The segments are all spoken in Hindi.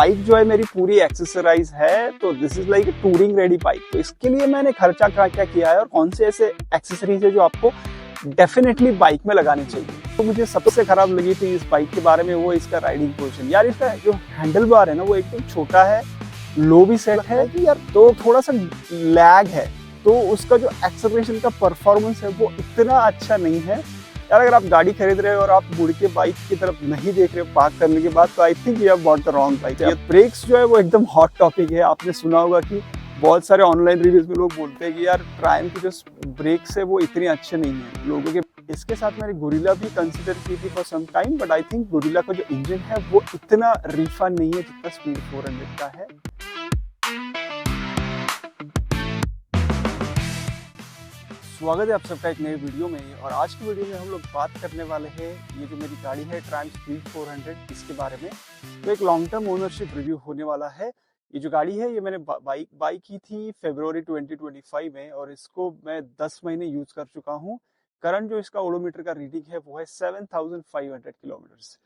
बाइक जो है मेरी पूरी एक्सेसराइज है, तो this is like touring ready bike. तो इसके लिए मैंने खर्चा क्या किया है और कौन से ऐसे एक्सेसरीज है जो आपको डेफिनेटली बाइक में लगानी चाहिए। तो मुझे सबसे खराब लगी थी इस बाइक के बारे में वो इसका राइडिंग पोजीशन। यार इसका जो हैंडल बार है ना वो एकदम छोटा है, लो भी सेट है कि यार, तो थोड़ा सा लैग है, तो उसका जो एक्सेलरेशन का परफॉर्मेंस है वो इतना अच्छा नहीं है। यार अगर आप गाड़ी खरीद रहे हो और आप मुड़ के बाइक की तरफ नहीं देख रहे हो पार्क करने के बाद, तो I think you have bought the wrong bike. ये ब्रेक्स जो है वो एकदम हॉट टॉपिक है। आपने सुना होगा कि बहुत सारे ऑनलाइन रिव्यूज में लोग बोलते हैं कि यार ट्रायम्फ की जो ब्रेक्स है वो इतने अच्छे नहीं है लोगों के। इसके साथ मैंने गोरिल्ला भी कंसिडर की थी for some time, but I think gorilla का जो इंजन है वो इतना रिफाइन नहीं है जितना स्पीड 400 का है। स्वागत है आप सबका एक नए वीडियो में। और आज की वीडियो में हम लोग बात करने वाले हैं ये जो मेरी गाड़ी है ट्रायम्फ स्पीड 400, इसके बारे में। तो एक लॉन्ग टर्म ओनरशिप रिव्यू होने वाला है। ये जो गाड़ी है ये मैंने बाई की थी फरवरी 2025 में, और इसको मैं 10 महीने यूज कर चुका हूँ। करंट जो इसका ओडोमीटर का रीडिंग है वो है 7500 किलोमीटर्स।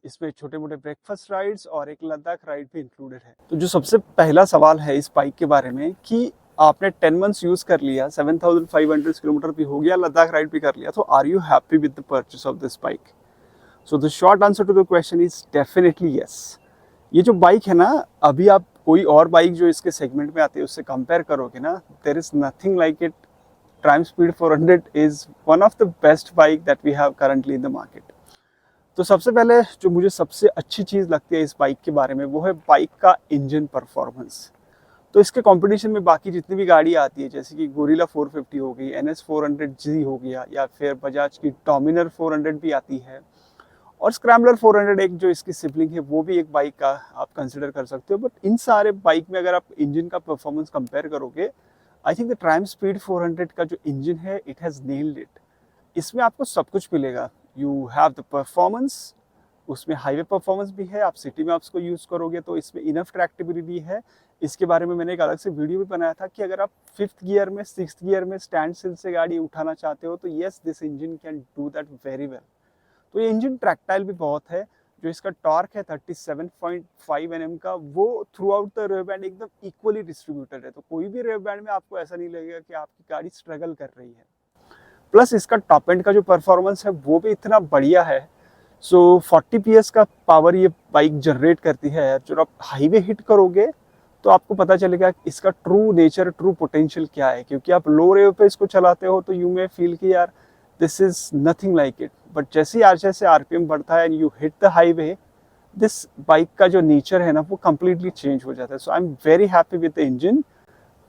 इसमें छोटे मोटे ब्रेकफास्ट राइड्स और एक लद्दाख राइड भी इंक्लूडेड है। तो जो सबसे पहला सवाल है इस बाइक के बारे में कि आपने 10 मंथ्स यूज कर लिया, 7500 किलोमीटर भी हो गया, लद्दाख राइड भी कर लिया, तो are you happy with the purchase of this bike? So the short answer to the question is definitely yes. ये जो बाइक है ना, अभी आप कोई और बाइक जो इसके सेगमेंट में आती है उससे कंपेयर करोगे ना, there is nothing like it. Triumph speed 400 is one of the best bike that we have currently in the market. तो सबसे पहले जो मुझे सबसे अच्छी चीज लगती है इस बाइक के बारे में वो है बाइक का इंजन परफॉर्मेंस। तो इसके कंपटीशन में बाकी जितनी भी गाड़ी आती है, जैसे कि गोरिल्ला 450 हो गई, NS 400G हो गया, या फिर बजाज की डोमिनर 400 भी आती है, और स्क्रैम्बलर 400 एक जो इसकी सिबलिंग है वो भी एक बाइक का आप कंसिडर कर सकते हो। बट इन सारे बाइक में अगर आप इंजन का परफॉर्मेंस कंपेयर करोगे, I think the Triumph speed 400 का जो इंजन है इट हैज़ नेल्ड इट। इसमें आपको सब कुछ मिलेगा। यू हैव द परफॉर्मेंस, उसमें हाईवे परफॉर्मेंस भी है, आप सिटी में आप उसको यूज़ करोगे तो इसमें इनफ ट्रैक्टेबिलिटी है। इसके बारे में मैंने एक अलग से वीडियो भी बनाया था कि अगर आप 5th गियर में 6th गियर में स्टैंड स्टिल से गाड़ी उठाना चाहते हो तो yes, this engine can do that very well. तो ये इंजन ट्रैक्टाइल भी बहुत है। जो इसका टॉर्क है 37.5 Nm का, वो throughout the rear band एकदम इक्वली डिस्ट्रीब्यूटेड है। तो कोई भी रेयर बैंड में आपको ऐसा नहीं लगेगा कि आपकी गाड़ी स्ट्रगल कर रही है। प्लस इसका टॉप एंड का जो परफॉर्मेंस है वो भी इतना बढ़िया है। सो 40 PS का पावर ये बाइक जनरेट करती है। जो आप हाईवे हिट करोगे तो आपको पता चलेगा इसका ट्रू नेचर, ट्रू पोटेंशियल क्या है। क्योंकि आप लो रेव पे इसको चलाते हो तो यू मे फील कि यार this is nothing like it, but जैसे RPM बढ़ता है and you hit the highway, this bike का जो नेचर है ना वो कम्प्लीटली चेंज हो जाता है। So I am very happy with the engine.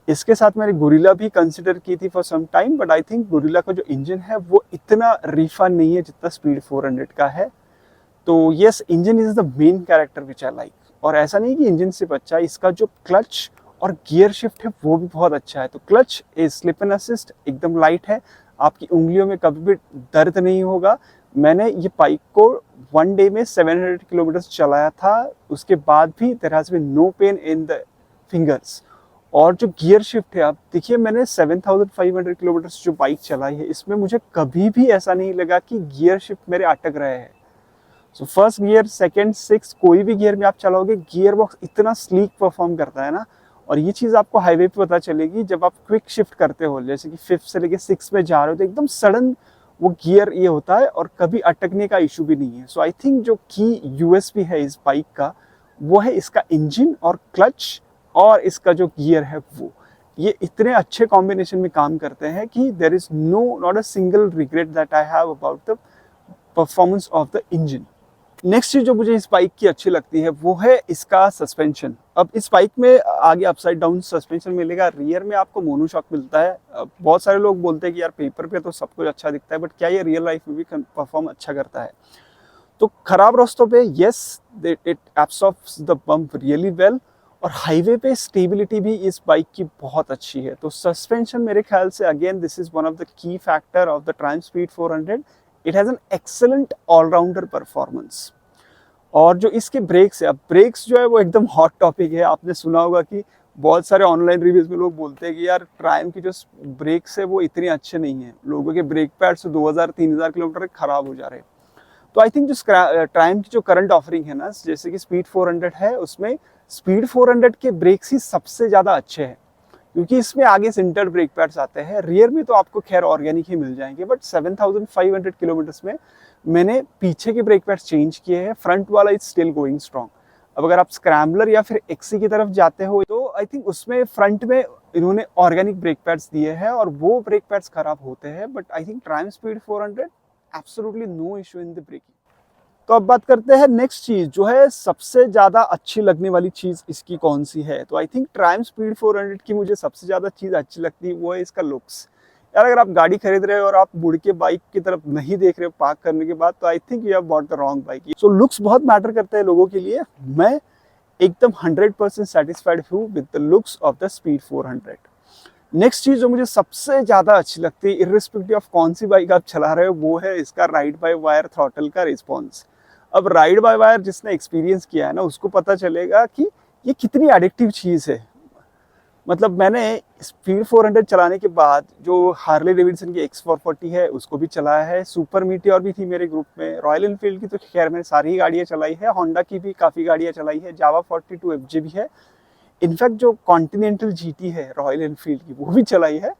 इसके साथ मैंने गोरिल्ला भी कंसिडर की थी for some time, but I think gorilla का जो इंजन है वो इतना रिफाइन नहीं है जितना स्पीड 400 का है। तो yes, engine is the main character which I like. और ऐसा नहीं कि इंजन सिर्फ अच्छा है, इसका जो क्लच और गियर शिफ्ट है वो भी बहुत अच्छा है। तो clutch is slip and assist, एकदम लाइट है, आपकी उंगलियों में कभी भी दर्द नहीं होगा। मैंने ये बाइक को 1 डे में 700 किलोमीटर चलाया था, उसके बाद भी there has been no pain in the fingers. और जो गियर शिफ्ट है, आप देखिए मैंने 7500 किलोमीटर जो बाइक चलाई है, इसमें मुझे कभी भी ऐसा नहीं लगा कि गियर शिफ्ट मेरे अटक रहे हैं। सो फर्स्ट गियर, सेकंड, 6, कोई भी गियर में आप चलाओगे, गियर बॉक्स इतना स्लीक परफॉर्म करता है ना। और ये चीज़ आपको हाईवे पे पता चलेगी जब आप क्विक शिफ्ट करते हो, जैसे कि 5th से लेके 6 में जा रहे हो तो एकदम सडन वो गियर ये होता है और कभी अटकने का इशू भी नहीं है। सो आई थिंक जो की USP है इस बाइक का वो है इसका इंजन और क्लच, और इसका जो गियर है वो ये इतने अच्छे कॉम्बिनेशन में काम करते हैं कि there is not a single regret that I have about the performance of the engine. Next चीज जो मुझे इस बाइक की अच्छी लगती है वो है इसका सस्पेंशन। अब इस बाइक में आगे अपसाइड डाउन सस्पेंशन मिलेगा, रियर में आपको मोनोशॉक मिलता है। बहुत सारे लोग बोलते हैं कि यार पेपर पे तो सब कुछ अच्छा दिखता है, बट क्या ये रियल लाइफ में भी परफॉर्म अच्छा करता है? तो खराब रास्तों पे yes, it absorbs the bump really well, और हाईवे पे स्टेबिलिटी भी इस बाइक की बहुत अच्छी है। तो सस्पेंशन मेरे ख्याल से again this is one of the key factor of the Triumph speed 400। It has an excellent all rounder performance. और जो इसके ब्रेक्स है, अब ब्रेक्स जो है वो एकदम हॉट टॉपिक है। आपने सुना होगा कि बहुत सारे ऑनलाइन रिव्यूज में लोग बोलते हैं कि यार ट्रायम्फ की जो ब्रेक्स है वो इतने अच्छे नहीं है, लोगों के ब्रेक पैड्स 2000-3000 किलोमीटर खराब हो जा रहे हैं। तो आई थिंक जो ट्रायम्फ की जो करंट ऑफरिंग है ना, जैसे कि स्पीड 400 है, उसमें स्पीड 400 के ब्रेक्स ही सबसे ज़्यादा अच्छे हैं, क्योंकि इसमें आगे सिंटर्ड ब्रेक पैड्स आते हैं। रियर में तो आपको खैर ऑर्गेनिक ही मिल जाएंगे, बट 7500 किलोमीटर्स में मैंने पीछे के ब्रेक पैड्स चेंज किए हैं। फ्रंट वाला इज स्टिल गोइंग स्ट्रॉन्ग। अब अगर आप स्क्रैम्बलर या फिर एक्सी की तरफ जाते हो तो आई थिंक उसमें फ्रंट में इन्होंने ऑर्गेनिक ब्रेक पैड्स दिए हैं और वो ब्रेक पैड्स खराब होते हैं, but I think Triumph speed 400 absolutely no issue in the braking. तो अब बात करते हैं नेक्स्ट चीज जो है सबसे ज्यादा अच्छी लगने वाली चीज इसकी कौन सी है। तो आई थिंक ट्रायम्फ स्पीड 400 की मुझे सबसे ज्यादा चीज अच्छी लगती है वो है इसका लुक्स। यार अगर आप गाड़ी खरीद रहे हो और आप मुड़ के बाइक की तरफ नहीं देख रहे हो पार्क करने के बाद, तो I think you have bought the wrong bike. So looks बहुत मैटर करते हैं लोगों के लिए। मैं एकदम 100% सेटिस्फाइड हूँ with the looks of the speed 400। Next चीज जो मुझे सबसे ज्यादा अच्छी लगती है इर्रिस्पेक्टिव ऑफ कौन सी बाइक आप चला रहे हो, वो है इसका राइड बाय वायर थ्रॉटल का रिस्पॉन्स। अब राइड बाय वायर जिसने एक्सपीरियंस किया है ना, उसको पता चलेगा कि ये कितनी एडिक्टिव चीज है। मतलब मैंने स्पीड 400 चलाने के बाद जो हार्ले डेविडसन की X440 है उसको भी चलाया है, सुपर मीटियोर भी थी मेरे ग्रुप में, रॉयल एनफील्ड की तो खैर मैंने सारी ही गाड़ियाँ चलाई है, होंडा की भी काफ़ी गाड़ियाँ चलाई है, जावा 42 FJ भी है, इनफैक्ट जो कॉन्टिनेंटल GT है रॉयल एनफील्ड की वो भी चलाई है।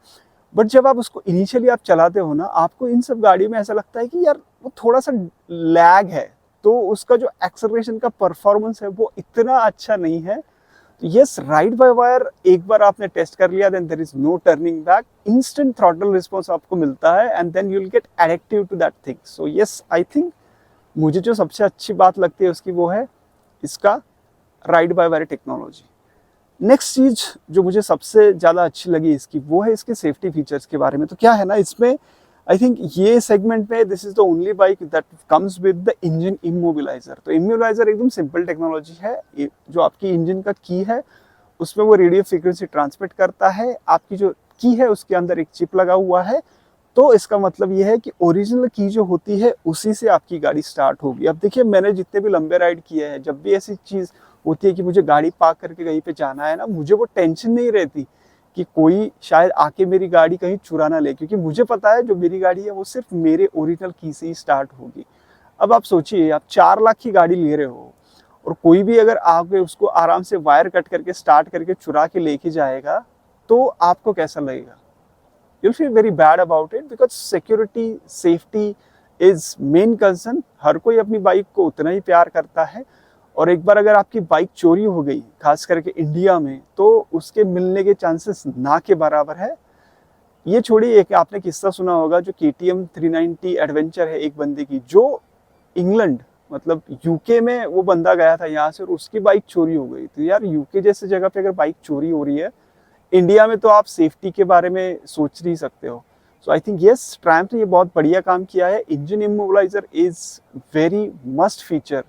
बट जब आप उसको इनिशियली आप चलाते हो ना, आपको इन सब गाड़ियों में ऐसा लगता है कि यार वो थोड़ा सा लैग है, तो उसका जो एक्सेलरेशन का परफॉर्मेंस है वो इतना अच्छा नहीं है। यस, राइड बाय वायर एक बार आपने टेस्ट कर लिया, then there is no turning back, instant throttle response आपको मिलता है and then you will get addictive to that thing. So yes, I think मुझे जो सबसे अच्छी बात लगती है उसकी वो है इसका ride by wire technology. Next चीज जो मुझे सबसे ज़्यादा अच्छी लगी इसकी वो है इसके सेफ्टी फीचर्स के बारे में। तो क्या है ना, इसमें आई थिंक ये सेगमेंट में this is the only bike that comes with the engine immobiliser. तो इमोबिलाइजर एकदम सिंपल टेक्नोलॉजी है, जो आपकी इंजन का की है उसमें वो रेडियो फ्रीक्वेंसी ट्रांसमिट करता है। आपकी जो की है उसके अंदर एक चिप लगा हुआ है, तो इसका मतलब ये है कि ओरिजिनल की जो होती है उसी से आपकी गाड़ी स्टार्ट होगी। अब देखिए, मैंने जितने भी लंबे राइड किए हैं, जब भी ऐसी चीज़ होती है कि मुझे गाड़ी पार्क करके कहीं पे जाना है ना, मुझे वो टेंशन नहीं रहती कि कोई शायद आके मेरी गाड़ी कहीं चुरा ना ले, क्योंकि मुझे पता है जो मेरी गाड़ी है वो सिर्फ मेरे ओरिजिनल की से ही स्टार्ट होगी। अब आप सोचिए, आप 4 लाख की गाड़ी ले रहे हो और कोई भी अगर आके उसको आराम से वायर कट करके स्टार्ट करके चुरा के लेके जाएगा, तो आपको कैसा लगेगा? You'll feel very bad about it because security, safety is main concern। हर कोई अपनी बाइक को उतना ही प्यार करता है, और एक बार अगर आपकी बाइक चोरी हो गई, खास करके इंडिया में, तो उसके मिलने के चांसेस ना के बराबर है। ये छोड़िए, एक आपने किस्सा सुना होगा जो KTM 390 एडवेंचर है एक बंदे की, जो इंग्लैंड मतलब यूके में वो बंदा गया था यहाँ से और उसकी बाइक चोरी हो गई। तो यार यूके जैसे जगह पे अगर बाइक चोरी हो रही है, इंडिया में तो आप सेफ्टी के बारे में सोच नहीं सकते हो। सो आई थिंक यस, ट्रायम्फ ने ये बहुत बढ़िया काम किया है। Engine immobiliser is very must feature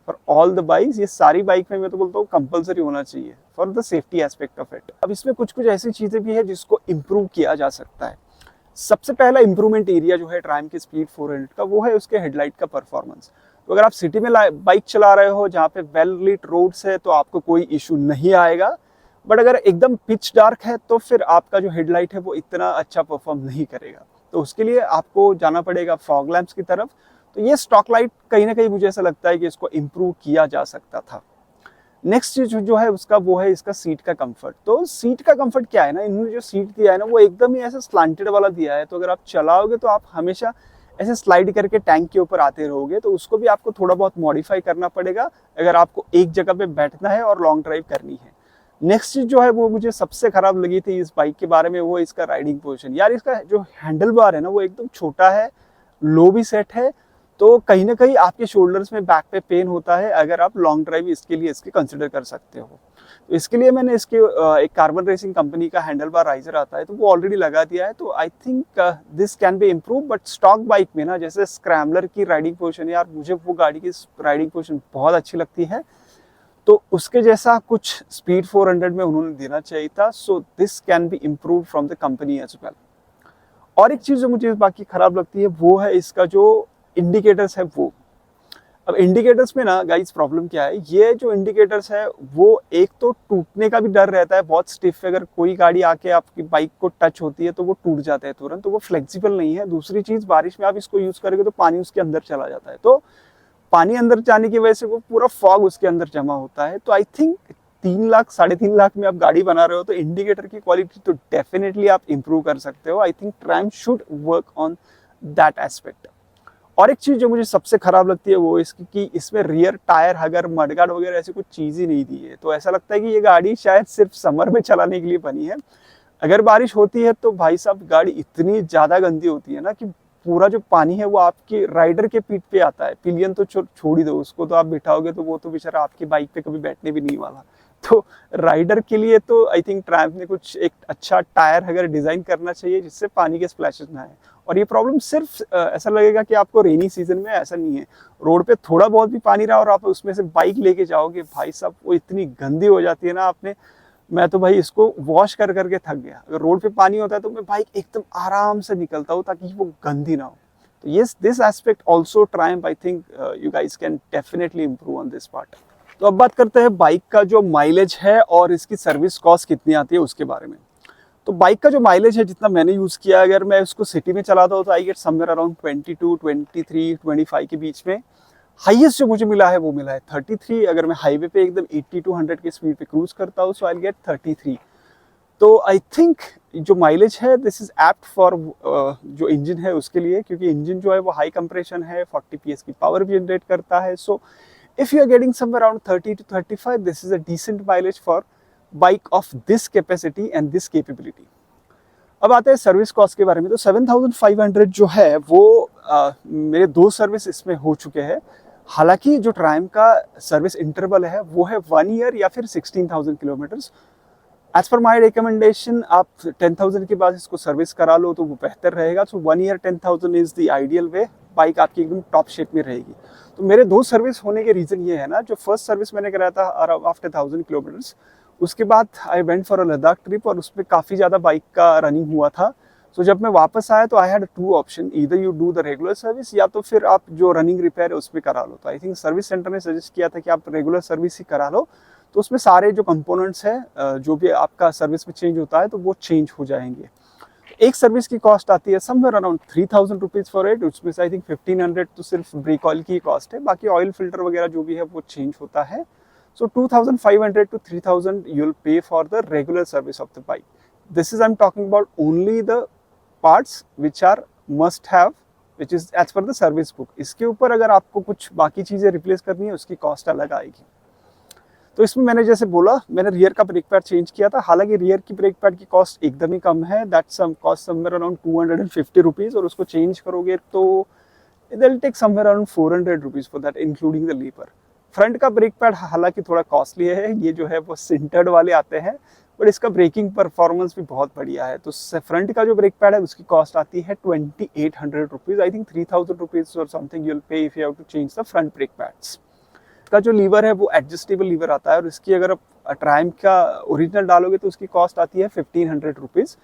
for all the bikes. ये सारी बाइक में मैं तो बोलता हूँ कंपलसरी होना चाहिए for the safety aspect of it. अब इसमें कुछ कुछ ऐसी चीज़ें भी है जिसको इम्प्रूव किया जा सकता है। सबसे पहला इम्प्रूवमेंट एरिया जो है ट्रायम्फ के स्पीड 400 का, वो है उसके हेडलाइट का परफॉर्मेंस। तो अगर आप सिटी में बाइक चला रहे हो जहाँ पे वेल लिट रोड्स है, तो आपको कोई इशू नहीं आएगा। बट अगर एकदम पिच डार्क है तो फिर आपका जो हेडलाइट है वो इतना अच्छा परफॉर्म नहीं करेगा, तो उसके लिए आपको जाना पड़ेगा फॉग लैंप्स की तरफ। तो ये स्टॉक लाइट कहीं ना कहीं मुझे ऐसा लगता है कि इसको इम्प्रूव किया जा सकता था। नेक्स्ट चीज जो है उसका वो है इसका सीट का कंफर्ट। तो सीट का कंफर्ट क्या है ना, इन्होंने जो सीट दिया है ना वो एकदम ही ऐसा स्लांटेड वाला दिया है, तो अगर आप चलाओगे तो आप हमेशा ऐसे स्लाइड करके टैंक के ऊपर आते रहोगे। तो उसको भी आपको थोड़ा बहुत मॉडिफाई करना पड़ेगा अगर आपको एक जगह पे बैठना है और लॉन्ग ड्राइव करनी है। नेक्स्ट चीज जो है वो मुझे सबसे खराब लगी थी इस बाइक के बारे में, वो इसका राइडिंग पोजीशन। यार इसका जो हैंडल बार है ना वो एकदम छोटा है, लो भी सेट है, तो कहीं ना कहीं आपके शोल्डर्स में बैक पे पेन होता है अगर आप लॉन्ग ड्राइव इसके लिए इसके कंसिडर कर सकते हो। तो इसके लिए मैंने इसके एक कार्बन रेसिंग कंपनी का हैंडल बार राइजर आता है, तो वो ऑलरेडी लगा दिया है। तो आई think this can be improve. But stock bike में ना, जैसे स्क्रैम्बलर की राइडिंग पोजीशन, यार मुझे वो गाड़ी की राइडिंग पोजीशन बहुत अच्छी लगती है, तो उसके जैसा कुछ स्पीड 400 में उन्होंने देना चाहिए था। So this can be improve from the company as well. और एक चीज जो मुझे बाकी खराब लगती है वो है इसका जो इंडिकेटर्स है वो। अब इंडिकेटर्स में ना गाइस प्रॉब्लम क्या है, ये जो इंडिकेटर्स है वो एक तो टूटने का भी डर रहता है, बहुत स्टिफ है, अगर कोई गाड़ी आके आपकी बाइक को टच होती है तो वो टूट जाता है तुरंत, तो वो फ्लेक्सिबल नहीं है। दूसरी चीज, बारिश में आप इसको यूज करोगे तो पानी उसके अंदर चला जाता है, तो पानी अंदर जाने की वजह से वो पूरा फॉग उसके अंदर जमा होता है। तो आई थिंक 3 लाख 3.5 लाख में आप गाड़ी बना रहे हो तो इंडिकेटर की क्वालिटी तो डेफिनेटली आप इंप्रूव कर सकते हो। आई think Triumph should work on that aspect. और एक चीज़ जो मुझे सबसे खराब लगती है वो इसकी कि इसमें रियर टायर अगर मडगार्ड वगैरह ऐसी कुछ चीज़ ही नहीं दी है, तो ऐसा लगता है कि ये गाड़ी शायद सिर्फ समर में चलाने के लिए बनी है। अगर बारिश होती है तो भाई साहब गाड़ी इतनी ज़्यादा गंदी होती है ना कि पूरा जो पानी है वो आपके राइडर के पीठ पे आता है। पिलियन तो छोड़ ही दो, उसको तो आप बिठाओगे तो वो तो बेचारा आपकी बाइक पे कभी बैठने भी नहीं वाला। तो राइडर के लिए तो आई थिंक ट्रायम्फ ने कुछ एक अच्छा टायर अगर डिज़ाइन करना चाहिए जिससे पानी के स्प्लैशेस ना आए। और ये प्रॉब्लम सिर्फ ऐसा लगेगा कि आपको रेनी सीजन में, ऐसा नहीं है। रोड पे थोड़ा बहुत भी पानी रहा और आप उसमें से बाइक लेके जाओगे भाई साहब, वो इतनी गंदी हो जाती है ना। मैं तो भाई इसको वॉश कर करके थक गया। अगर रोड पे पानी होता है तो मैं बाइक एकदम आराम से निकलता हूँ ताकि वो गंदी ना हो। तो yes, this aspect also Triumph, I think you guys can definitely improve on this part. तो अब बात करते हैं बाइक का जो माइलेज है और इसकी सर्विस कॉस्ट कितनी आती है उसके बारे में। तो बाइक का जो माइलेज है, जितना मैंने यूज़ किया, अगर मैं उसको सिटी में चलाता हूँ तो आई गेट समवेयर अराउंड 22, 23, 25 के बीच में। हाईएस्ट जो मुझे मिला है वो मिला है 33। अगर मैं हाईवे पे एकदम 80 to 100 की स्पीड पे क्रूज करता हूँ सो आई गेट 33। तो आई थिंक जो माइलेज है दिस इज एप्ट फॉर जो इंजन है उसके लिए, क्योंकि इंजन जो है वो हाई कंप्रेशन है, 40 PS की पावर भी जनरेट करता है। So if you are getting somewhere around 30 to 35, this is a decent mileage for bike of this capacity and this capability. अब आते हैं सर्विस कॉस्ट के बारे में। तो 7500 जो है वो मेरे 2 सर्विस इसमें हो चुके हैं। हालांकि जो ट्रायम्फ का सर्विस इंटरवल है वो है 1 ईयर या फिर 16,000 kilometres. As per my recommendation आप 10,000 के बाद इसको सर्विस करा लो तो वो बेहतर रहेगा। सो 1 year 10,000 is the ideal way, bike आपकी एकदम टॉप शेप में रहेगी। तो मेरे 2 सर्विस होने के रीज़न ये है ना, जो फर्स्ट सर्विस मैंने कराया था आफ्टर 1000 किलोमीटर्स, उसके बाद आई went for a Ladakh trip और उसमें काफ़ी ज़्यादा बाइक का रनिंग हुआ था। सो जब मैं वापस आया तो I had 2 option, either you do the regular service या तो फिर आप जो रनिंग रिपेयर है उसमें करा लो। तो आई थिंक सर्विस सेंटर ने सजेस्ट किया था कि आप रेगुलर सर्विस ही करा लो, तो उसमें सारे जो कंपोनेंट्स हैं जो भी आपका सर्विस में चेंज होता है तो वो चेंज हो जाएंगे। एक सर्विस की कॉस्ट आती है somewhere around 3000 rupees for it. उसमें से आई थिंक 1500 तो सिर्फ ब्रेक ऑयल की कॉस्ट है, बाकी ऑयल फिल्टर वगैरह जो भी है वो चेंज होता है। So 2,500 to 3,000 you'll pay for the regular service of the bike. This is I'm talking about only the parts which are must have, which is as per the service book. इसके ऊपर अगर आपको कुछ बाकी चीज़ें रिप्लेस करनी है उसकी कॉस्ट अलग आएगी। तो इसमें मैंने जैसे बोला, मैंने रियर का ब्रेक पैड चेंज किया था। हालांकि रियर की ब्रेक पैड की कॉस्ट एकदम ही कम है, that some cost somewhere around 250 rupees, और उसको चेंज करोगे तो it will take somewhere around 400 rupees for that including the lever. Front का ब्रेक पैड हालांकि थोड़ा कॉस्टली है, ये जो है वो सिंटर्ड वाले आते हैं, बट इसका ब्रेकिंग परफॉर्मेंस भी बहुत बढ़िया है। तो फ्रंट का जो ब्रेक पैड है उसकी कॉस्ट आती है 2800 रुपीज़। आई थिंक 3000 रुपीज़ और something you will pay if you have to change the front brake pads. का जो लीवर है वो एडजस्टेबल लीवर आता है और इसकी अगर आप ट्रायम्फ का ओरिजिनल डालोगे तो उसकी कॉस्ट आती है 1500 रुपीज़।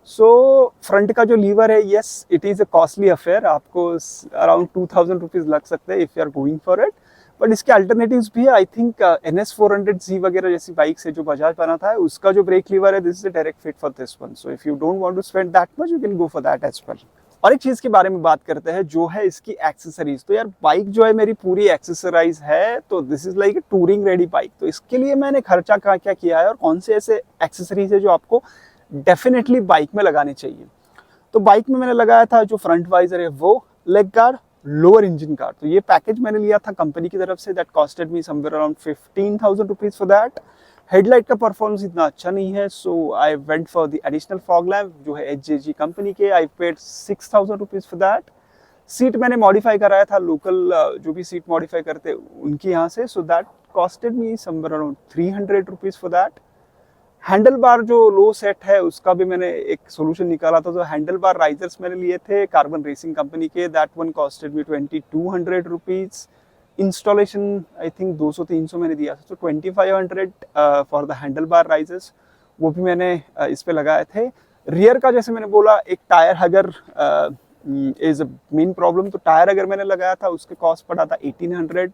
सो फ्रंट का जो लीवर है, yes it is a costly affair, आपको अराउंड 2000 रुपीज़ लग सकते हैं if you are going for it. But इसके अल्टरनेटिव्स भी है। आई थिंक NS400Z वगैरह जैसी बाइक से जो बजाज बनाता है उसका जो ब्रेक लीवर है, this is a direct fit for this one. So if you don't want to spend that much you can go for that as well. और एक चीज़ के बारे में बात करते हैं जो है इसकी एक्सेसरीज। तो यार बाइक जो है मेरी पूरी एक्सेसराइज है, तो this is like a touring ready bike. तो इसके लिए मैंने खर्चा क्या क्या किया है और कौन से ऐसे एक्सेसरीज है जो आपको डेफिनेटली बाइक में लगाने चाहिए। तो बाइक में मैंने लगाया था जो फ्रंट वाइजर है वो, leg guard, lower engine guard. तो ये पैकेज मैंने लिया था कंपनी की तरफ से, that costed me somewhere around 15,000 rupees for that. Headlight का परफॉर्मेंस इतना अच्छा नहीं है, so I went for the additional fog lamp जो है HJG कंपनी के। I paid 6,000 rupees for that. Seat मैंने मॉडिफाई कराया था लोकल जो भी सीट मॉडिफाई करते उनके यहाँ से, so that costed me somewhere around 300 rupees for that. Handle bar जो लो सेट है उसका भी मैंने एक सोल्यूशन निकाला था। तो हैंडल बार राइजर्स मैंने लिए थे कार्बन रेसिंग कंपनी के, that one costed me 2200 rupees. Installation I think 200-300 मैंने दिया था, तो 2500 for the handle bar risers, वो भी मैंने इस पे लगाए थे। रियर का जैसे मैंने बोला, एक टायर अगर इज अ मेन प्रॉब्लम, तो टायर अगर मैंने लगाया था उसके कॉस्ट पड़ा था 1800।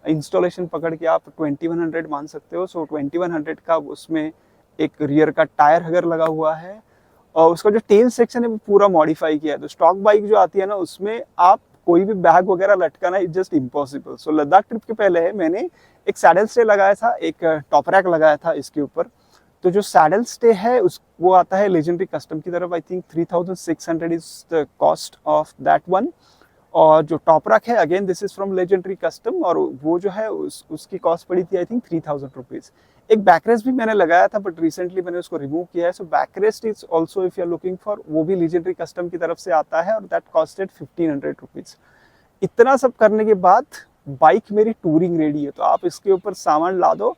इंस्टॉलेशन पकड़ के आप 2100 मान सकते हो। सो 2100 का उसमें एक रियर का टायर अगर लगा हुआ है, और उसका जो टेल सेक्शन है वो पूरा मॉडिफाई किया है। तो स्टॉक बाइक जो आती है ना उसमें आप कोई भी बैग वगैरह लटकाना is just impossible. So Ladakh trip के पहले मैंने एक सैडल स्टे लगाया था, एक टॉप रैक लगाया था इसके ऊपर। तो जो सैडल स्टे है उस वो आता है लेजेंडरी कस्टम की तरफ। I think 3600 is the cost of that one. और जो टॉप रैक है again this is from legendary custom, और वो जो है उसकी कॉस्ट पड़ी थी आई थिंक 3000 रुपीज। एक बैकरेस्ट भी मैंने लगाया था बट रिसेंटली मैंने उसको रिमूव किया है। So backrest is also if you are looking for, वो भी लेजेंडरी कस्टम की तरफ से आता है और दैट कॉस्टेड 1500 रुपीज। इतना सब करने के बाद बाइक मेरी टूरिंग रेडी है। तो आप इसके ऊपर सामान ला दो,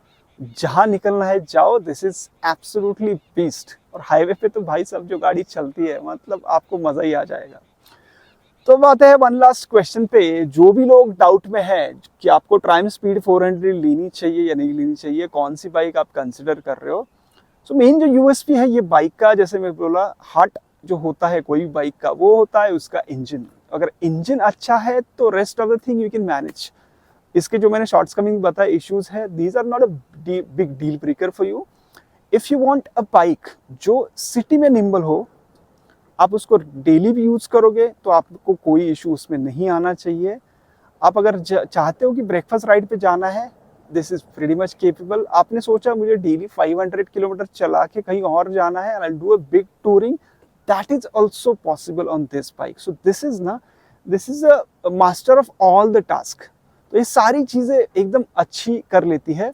जहां निकलना है जाओ। This is absolutely beast. और हाईवे पे तो भाई साहब जो गाड़ी चलती है मतलब आपको मजा ही आ जाएगा। तो बात है वन लास्ट क्वेश्चन पे। जो भी लोग डाउट में है कि आपको ट्रायम्फ स्पीड 400 लेनी चाहिए या नहीं लेनी चाहिए, कौन सी बाइक आप कंसिडर कर रहे हो, सो मेन जो यूएसपी है ये बाइक का, जैसे मैं बोला, हार्ट जो होता है कोई भी बाइक का वो होता है उसका इंजन। अगर इंजन अच्छा है तो rest of the thing you can manage. इसके जो मैंने शॉर्ट्स कमिंग बताए इश्यूज है, these are not a big deal breaker for you. If you want a bike जो सिटी में निम्बल हो, आप उसको डेली भी यूज करोगे तो आपको कोई इशू उसमें नहीं आना चाहिए। आप अगर चाहते हो कि ब्रेकफास्ट राइड पे जाना है, this is pretty much capable. आपने सोचा मुझे डेली 500 किलोमीटर चला के कहीं और जाना है, I will do a big touring, that is also possible on this bike. So this is a master of all the task. तो ये सारी चीजें एकदम अच्छी कर लेती है।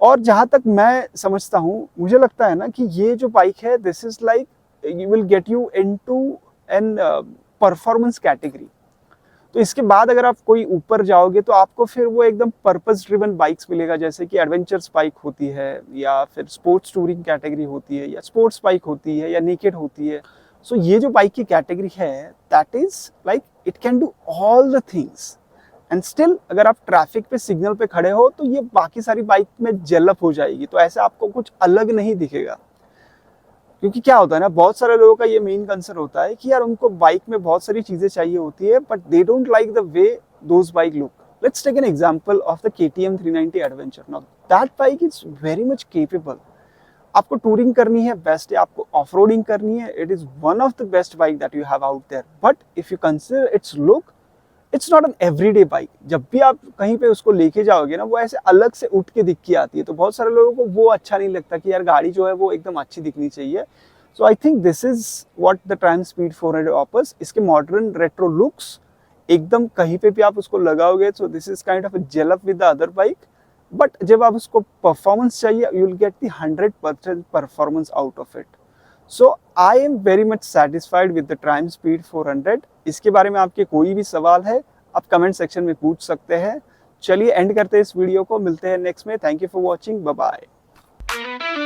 और जहां तक मैं समझता हूँ, मुझे लगता है ना कि ये जो बाइक है this is like you will get you into an performance category। तो इसके बाद अगर आप कोई ऊपर जाओगे तो आपको फिर वो एकदम पर्पस ड्रिवन बाइक्स मिलेगा, जैसे कि एडवेंचर्स बाइक होती है या फिर स्पोर्ट्स टूरिंग कैटेगरी होती है या स्पोर्ट्स बाइक होती है या नेकेड होती है। सो ये जो बाइक की कैटेगरी है that is like it can do all the things and still अगर आप ट्रैफिक पे सिग्नल पे खड़े हो तो ये बाकी सारी बाइक में जेलअप हो जाएगी। तो ऐसे आपको कुछ अलग नहीं दिखेगा। क्योंकि क्या होता है ना, बहुत सारे लोगों का ये मेन कंसर्न होता है कि यार उनको बाइक में बहुत सारी चीजें चाहिए होती है but they don't like the way those bike look. Let's take an example of the KTM 390 adventure. Now that bike is very much capable. आपको टूरिंग करनी है बेस्ट है, आपको ऑफ रोडिंग करनी है, it is one of the best bike that you have out there. But if you consider its look, it's not an everyday bike. जब भी आप कहीं पे उसको लेके जाओगे ना, वो ऐसे अलग से उठ के दिख के आती है। तो बहुत सारे लोगों को वो अच्छा नहीं लगता कि यार गाड़ी जो है वो एकदम अच्छी दिखनी चाहिए। So I think this is what the Triumph speed 400 offers. इसके मॉडर्न रेट्रो लुक्स एकदम कहीं पे भी आप उसको लगाओगे, so this is kind of a gel up with the other bike. But जब आप उसको परफॉर्मेंस चाहिए, you will get the 100% performance out of it. So I am very much satisfied with the Triumph speed 400। इसके बारे में आपके कोई भी सवाल है आप कमेंट सेक्शन में पूछ सकते हैं। चलिए एंड करते हैं इस वीडियो को, मिलते हैं नेक्स्ट में। Thank you for watching, bye bye.